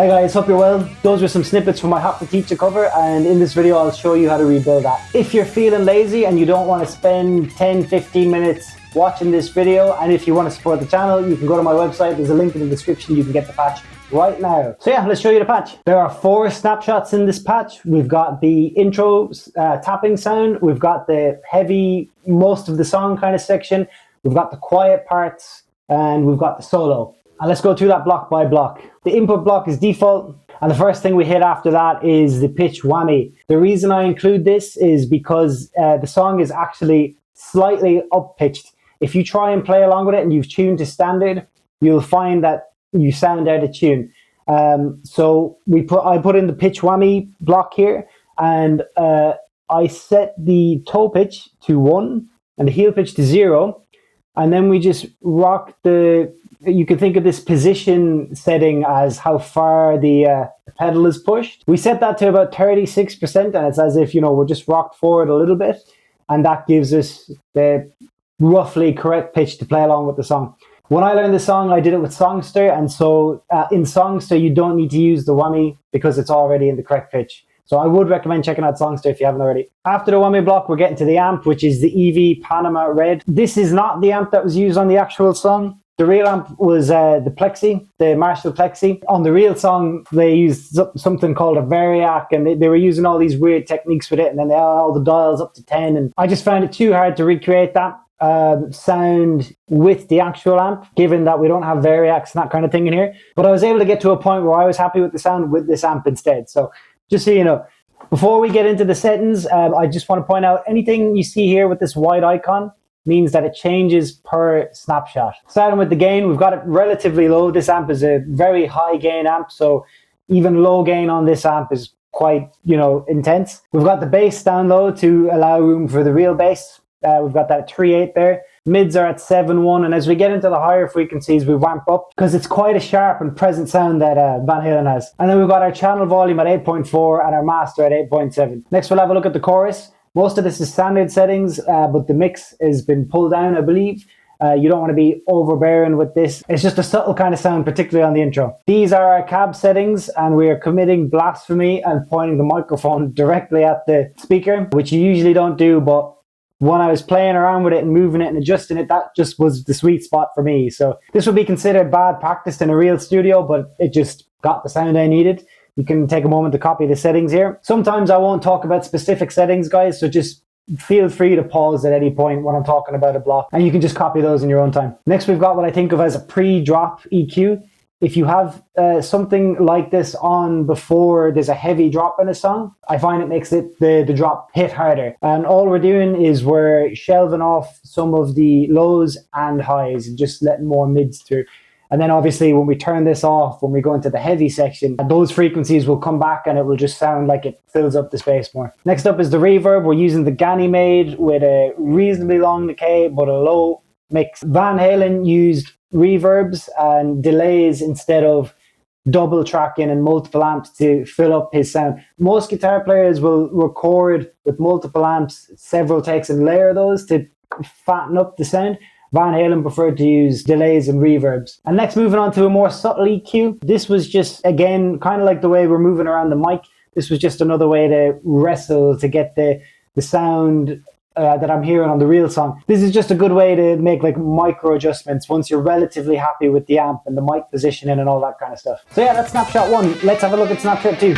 Hi guys, hope you're well. Those were some snippets from my Hot for Teacher cover, and in this video I'll show you how to rebuild that. If you're feeling lazy and you don't want to spend 10-15 minutes watching this video, and if you want to support the channel, you can go to my website. There's a link in the description. You can get the patch right now. So yeah, let's show you the patch. There are 4 snapshots in this patch. We've got the intro tapping sound, we've got the heavy, most of the song kind of section, we've got the quiet parts, and we've got the solo. And let's go through that block by block. The input block is default, and the first thing we hit after that is the pitch whammy. The reason I include this is because the song is actually slightly up-pitched. If you try and play along with it and you've tuned to standard, you'll find that you sound out of tune. So I put in the pitch whammy block here, and I set the toe pitch to 1 and the heel pitch to 0, and then we just rock the... You can think of this position setting as how far the pedal is pushed. We set that to about 36%, and it's as if, you know, we're just rocked forward a little bit, and that gives us the roughly correct pitch to play along with the song. When I learned the song, I did it with Songster, and so in Songster you don't need to use the whammy because it's already in the correct pitch. So I would recommend checking out Songster if you haven't already. After the whammy block, we're getting to the amp, which is the EV Panama Red. This is not the amp that was used on the actual song. The real amp was the Plexi, the Marshall Plexi. On the real song, they used something called a Variac, and they were using all these weird techniques with it, and then they had all the dials up to 10, and I just found it too hard to recreate that sound with the actual amp, given that we don't have Variacs and that kind of thing in here. But I was able to get to a point where I was happy with the sound with this amp instead. So just so you know, before we get into the settings, I just want to point out anything you see here with this white icon means that it changes per snapshot. Starting with the gain, we've got it relatively low. This amp is a very high gain amp, so even low gain on this amp is quite, you know, intense. We've got the bass down low to allow room for the real bass. We've got that 3/8 there. Mids are at 7/1, and as we get into the higher frequencies, we ramp up because it's quite a sharp and present sound that Van Halen has. And then we've got our channel volume at 8.4 and our master at 8.7. Next, we'll have a look at the chorus. Most of this is standard settings, but the mix has been pulled down, I believe. You don't want to be overbearing with this. It's just a subtle kind of sound, particularly on the intro. These are our cab settings, and we are committing blasphemy and pointing the microphone directly at the speaker, which you usually don't do, but when I was playing around with it and moving it and adjusting it, that just was the sweet spot for me. So this would be considered bad practice in a real studio, but it just got the sound I needed. You can take a moment to copy the settings here. Sometimes I won't talk about specific settings, guys, so just feel free to pause at any point when I'm talking about a block, and you can just copy those in your own time. Next, we've got what I think of as a pre-drop EQ. If you have something like this on before there's a heavy drop in a song, I find it makes the drop hit harder. And all we're doing is we're shelving off some of the lows and highs and just letting more mids through. And then obviously when we turn this off, when we go into the heavy section, those frequencies will come back and it will just sound like it fills up the space more. Next up is the reverb. We're using the Ganymede with a reasonably long decay but a low mix. Van Halen used reverbs and delays instead of double tracking and multiple amps to fill up his sound. Most guitar players will record with multiple amps, several takes, and layer those to fatten up the sound. Van Halen preferred to use delays and reverbs. And next, moving on to a more subtle EQ. This was just, again, kind of like the way we're moving around the mic. This was just another way to wrestle to get the sound that I'm hearing on the real song. This is just a good way to make like micro adjustments once you're relatively happy with the amp and the mic positioning and all that kind of stuff. So yeah, that's snapshot 1. Let's have a look at snapshot 2.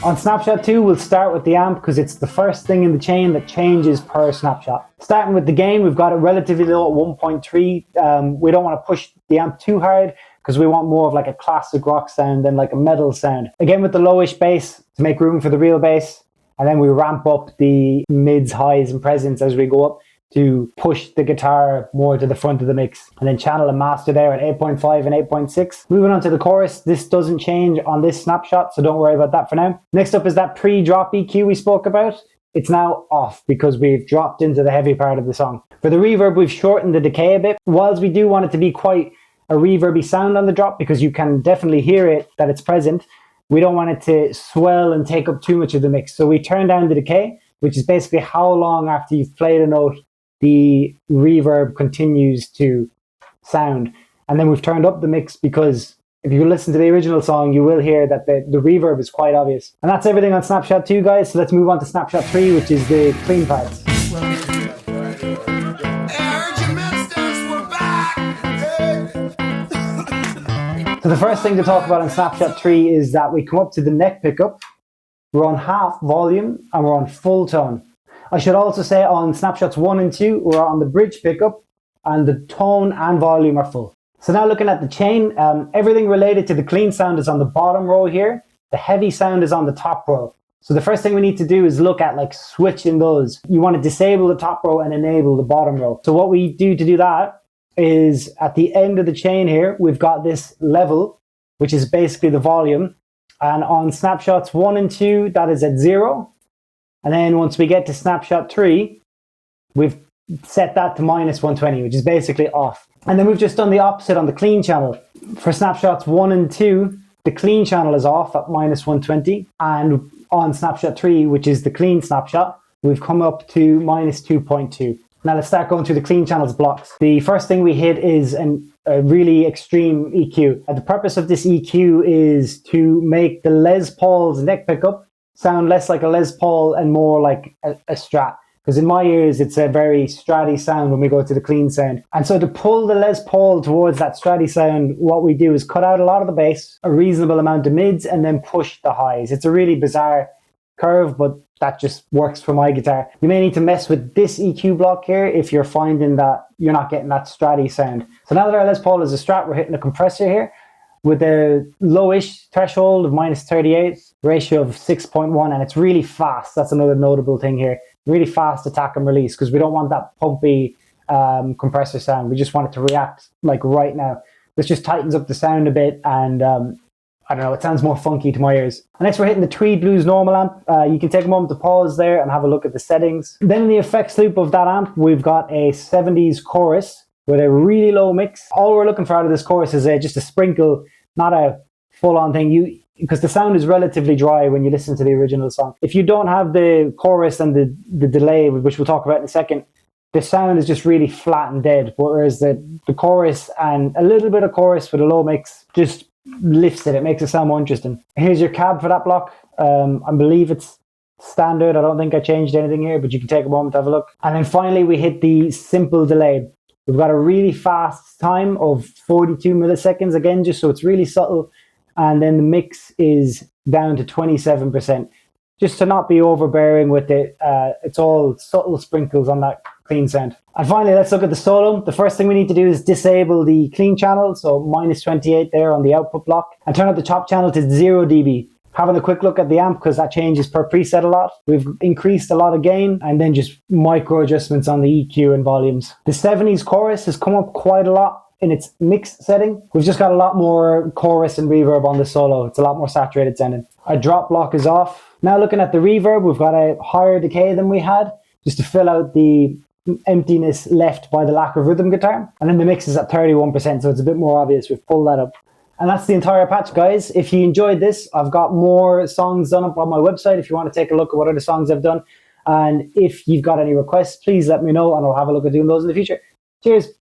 On snapshot 2, we'll start with the amp because it's the first thing in the chain that changes per snapshot. Starting with the gain, we've got it relatively low at 1.3. We don't want to push the amp too hard because we want more of like a classic rock sound than like a metal sound. Again, with the lowish bass to make room for the real bass, and then we ramp up the mids, highs, and presents as we go up to push the guitar more to the front of the mix, and then channel and master there at 8.5 and 8.6. Moving on to the chorus, this doesn't change on this snapshot, so don't worry about that for now. Next up is that pre-drop EQ we spoke about. It's now off because we've dropped into the heavy part of the song. For the reverb, we've shortened the decay a bit. Whilst we do want it to be quite a reverby sound on the drop, because you can definitely hear it that it's present, we don't want it to swell and take up too much of the mix. So we turn down the decay, which is basically how long after you've played a note the reverb continues to sound. And then we've turned up the mix because if you listen to the original song, you will hear that the reverb is quite obvious. And that's everything on Snapshot 2, guys. So let's move on to Snapshot 3, which is the clean parts. So the first thing to talk about on Snapshot 3 is that we come up to the neck pickup, we're on half volume, and we're on full tone. I should also say on Snapshots 1 and 2, we're on the bridge pickup, and the tone and volume are full. So now looking at the chain, everything related to the clean sound is on the bottom row here. The heavy sound is on the top row. So the first thing we need to do is look at like switching those. You want to disable the top row and enable the bottom row. So what we do to do that is at the end of the chain here, we've got this level, which is basically the volume. And on Snapshots 1 and 2, that is at 0. And then once we get to Snapshot 3, we've set that to -120, which is basically off. And then we've just done the opposite on the clean channel. For Snapshots 1 and 2, the clean channel is off at -120. And on Snapshot 3, which is the clean snapshot, we've come up to -2.2. Now let's start going through the clean channels blocks. The first thing we hit is a really extreme EQ. The purpose of this EQ is to make the Les Paul's neck pickup sound less like a Les Paul and more like a Strat. Because in my ears, it's a very Stratty sound when we go to the clean sound. And so to pull the Les Paul towards that Stratty sound, what we do is cut out a lot of the bass, a reasonable amount of mids, and then push the highs. It's a really bizarre curve, but that just works for my guitar. You may need to mess with this EQ block here if you're finding that you're not getting that Stratty sound. So now that our Les Paul is a Strat, we're hitting a compressor here with a lowish threshold of -38, ratio of 6.1, and it's really fast. That's another notable thing here. Really fast attack and release, because we don't want that pumpy compressor sound. We just want it to react like right now. This just tightens up the sound a bit, and I don't know, it sounds more funky to my ears. And next we're hitting the Tweed Blues normal amp. You can take a moment to pause there and have a look at the settings. Then in the effects loop of that amp, we've got a 70s chorus with a really low mix. All we're looking for out of this chorus is just a sprinkle, not a full-on thing. Because the sound is relatively dry when you listen to the original song. If you don't have the chorus and the delay, which we'll talk about in a second, the sound is just really flat and dead. Whereas the chorus and a little bit of chorus with a low mix just lifts it. It makes it sound more interesting. Here's your cab for that block. I believe it's standard. I don't think I changed anything here, but you can take a moment to have a look. And then finally, we hit the simple delay. We've got a really fast time of 42 milliseconds, again, just so it's really subtle. And then the mix is down to 27%. Just to not be overbearing with it, it's all subtle sprinkles on that clean sound. And finally, let's look at the solo. The first thing we need to do is disable the clean channel, so -28 there on the output block, and turn up the chop channel to 0 dB. Having a quick look at the amp, because that changes per preset a lot. We've increased a lot of gain, and then just micro adjustments on the EQ and volumes. The 70s chorus has come up quite a lot in its mix setting. We've just got a lot more chorus and reverb on the solo. It's a lot more saturated sounding. Our drop block is off. Now looking at the reverb, we've got a higher decay than we had, just to fill out the emptiness left by the lack of rhythm guitar. And then the mix is at 31%, so it's a bit more obvious. We've pulled that up. And that's the entire patch, guys. If you enjoyed this, I've got more songs done up on my website if you want to take a look at what other songs I've done. And if you've got any requests, please let me know and I'll have a look at doing those in the future. Cheers.